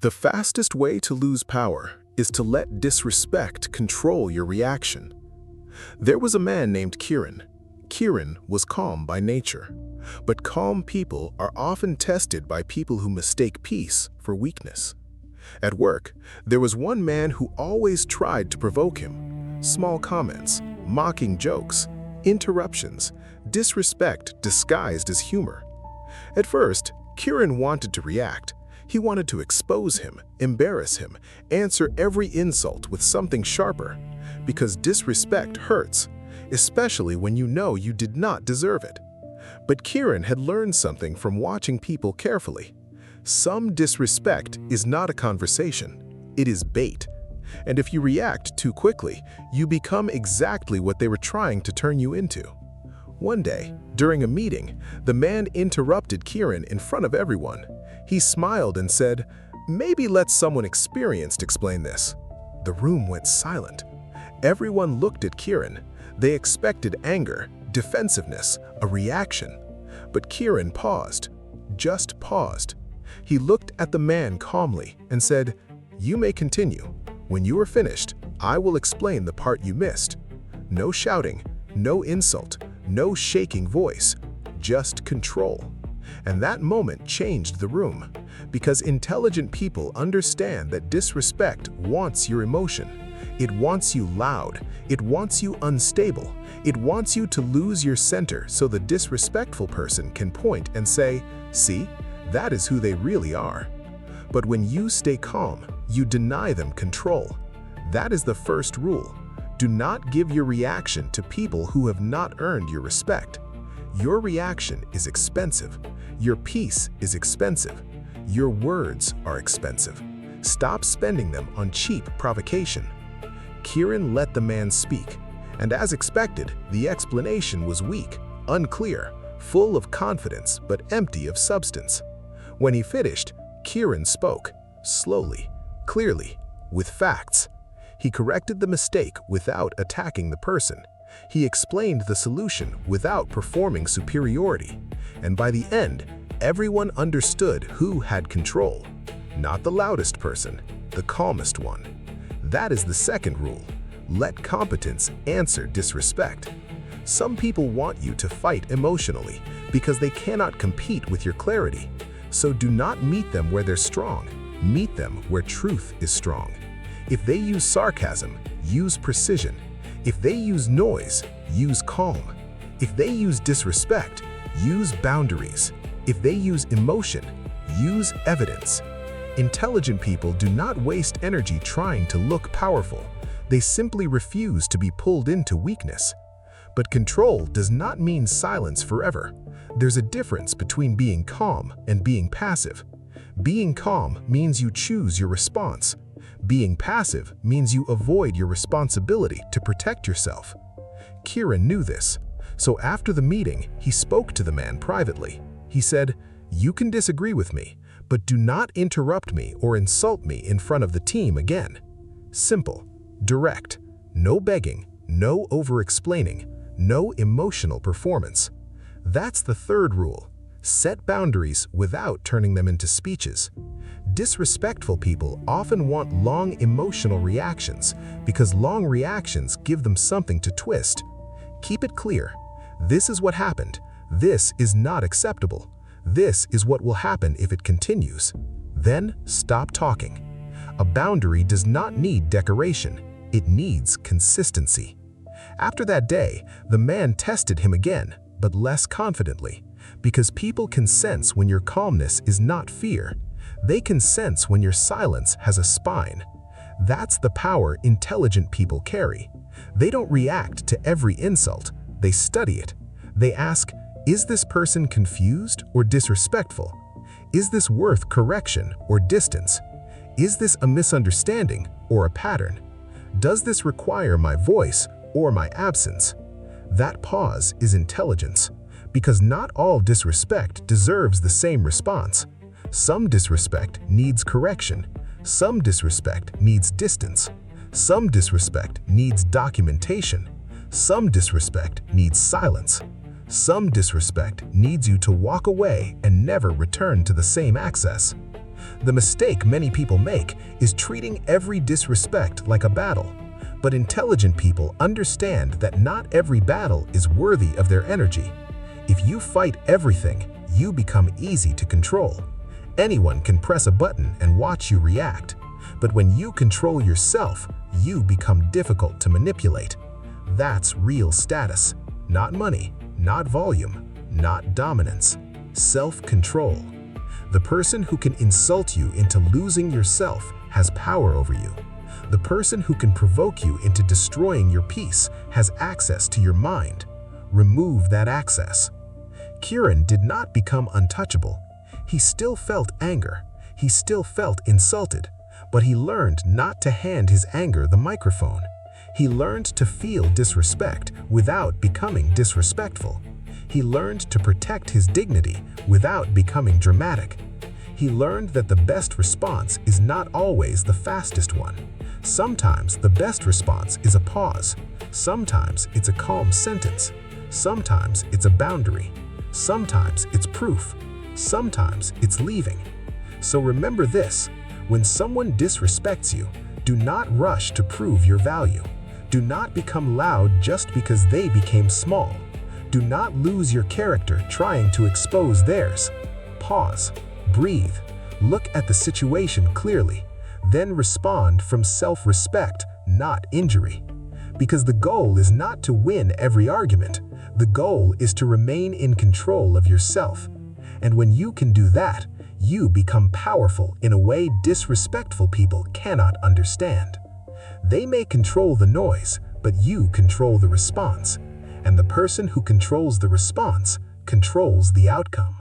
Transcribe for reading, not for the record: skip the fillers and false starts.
The fastest way to lose power is to let disrespect control your reaction. There was a man named Kieran. Kieran was calm by nature, but calm people are often tested by people who mistake peace for weakness. At work, there was one man who always tried to provoke him. Small comments, mocking jokes, interruptions, disrespect disguised as humor. At first, Kieran wanted to react. He wanted to expose him, embarrass him, answer every insult with something sharper, because disrespect hurts, especially when you know you did not deserve it. But Kieran had learned something from watching people carefully. Some disrespect is not a conversation, it is bait. And if you react too quickly, you become exactly what they were trying to turn you into. One day, during a meeting, the man interrupted Kieran in front of everyone. He smiled and said, "Maybe let someone experienced explain this." The room went silent. Everyone looked at Kieran. They expected anger, defensiveness, a reaction. But Kieran paused, just paused. He looked at the man calmly and said, "You may continue. When you are finished, I will explain the part you missed." No shouting, no insult, no shaking voice, just control. And that moment changed the room, because intelligent people understand that disrespect wants your emotion. It wants you loud, it wants you unstable, it wants you to lose your center so the disrespectful person can point and say, "See, that is who they really are." But when you stay calm, you deny them control. That is the first rule. Do not give your reaction to people who have not earned your respect. Your reaction is expensive. Your peace is expensive. Your words are expensive. Stop spending them on cheap provocation. Kieran let the man speak, and as expected, the explanation was weak, unclear, full of confidence but empty of substance. When he finished, Kieran spoke, slowly, clearly, with facts. He corrected the mistake without attacking the person. He explained the solution without performing superiority. And by the end, everyone understood who had control. Not the loudest person, the calmest one. That is the second rule. Let competence answer disrespect. Some people want you to fight emotionally because they cannot compete with your clarity. So do not meet them where they're strong. Meet them where truth is strong. If they use sarcasm, use precision. If they use noise, use calm. If they use disrespect, use boundaries. If they use emotion, use evidence. Intelligent people do not waste energy trying to look powerful. They simply refuse to be pulled into weakness. But control does not mean silence forever. There's a difference between being calm and being passive. Being calm means you choose your response. Being passive means you avoid your responsibility to protect yourself. Kieran knew this, so after the meeting, he spoke to the man privately. He said, "You can disagree with me, but do not interrupt me or insult me in front of the team again." Simple, direct, no begging, no over-explaining, no emotional performance. That's the third rule. Set boundaries without turning them into speeches. Disrespectful people often want long emotional reactions because long reactions give them something to twist. Keep it clear. This is what happened. This is not acceptable. This is what will happen if it continues. Then stop talking. A boundary does not need decoration. It needs consistency. After that day, the man tested him again, but less confidently, because people can sense when your calmness is not fear. They can sense when your silence has a spine. That's the power intelligent people carry. They don't react to every insult. They study it. They ask, is this person confused or disrespectful? Is this worth correction or distance? Is this a misunderstanding or a pattern? Does this require my voice or my absence? That pause is intelligence, because not all disrespect deserves the same response. Some disrespect needs correction. Some disrespect needs distance. Some disrespect needs documentation. Some disrespect needs silence. Some disrespect needs you to walk away and never return to the same access. The mistake many people make is treating every disrespect like a battle. But intelligent people understand that not every battle is worthy of their energy. If you fight everything, you become easy to control. Anyone can press a button and watch you react. But when you control yourself, you become difficult to manipulate. That's real status. Not money, not volume, not dominance. Self-control. The person who can insult you into losing yourself has power over you. The person who can provoke you into destroying your peace has access to your mind. Remove that access. Kieran did not become untouchable. He still felt anger. He still felt insulted. But he learned not to hand his anger the microphone. He learned to feel disrespect without becoming disrespectful. He learned to protect his dignity without becoming dramatic. He learned that the best response is not always the fastest one. Sometimes the best response is a pause. Sometimes it's a calm sentence. Sometimes it's a boundary. Sometimes it's proof. Sometimes it's leaving. So remember this: when someone disrespects you, do not rush to prove your value. Do not become loud just because they became small. Do not lose your character trying to expose theirs. Pause, breathe, look at the situation clearly, then respond from self-respect, not injury. Because the goal is not to win every argument. The goal is to remain in control of yourself. And when you can do that, you become powerful in a way disrespectful people cannot understand. They may control the noise, but you control the response. And the person who controls the response controls the outcome.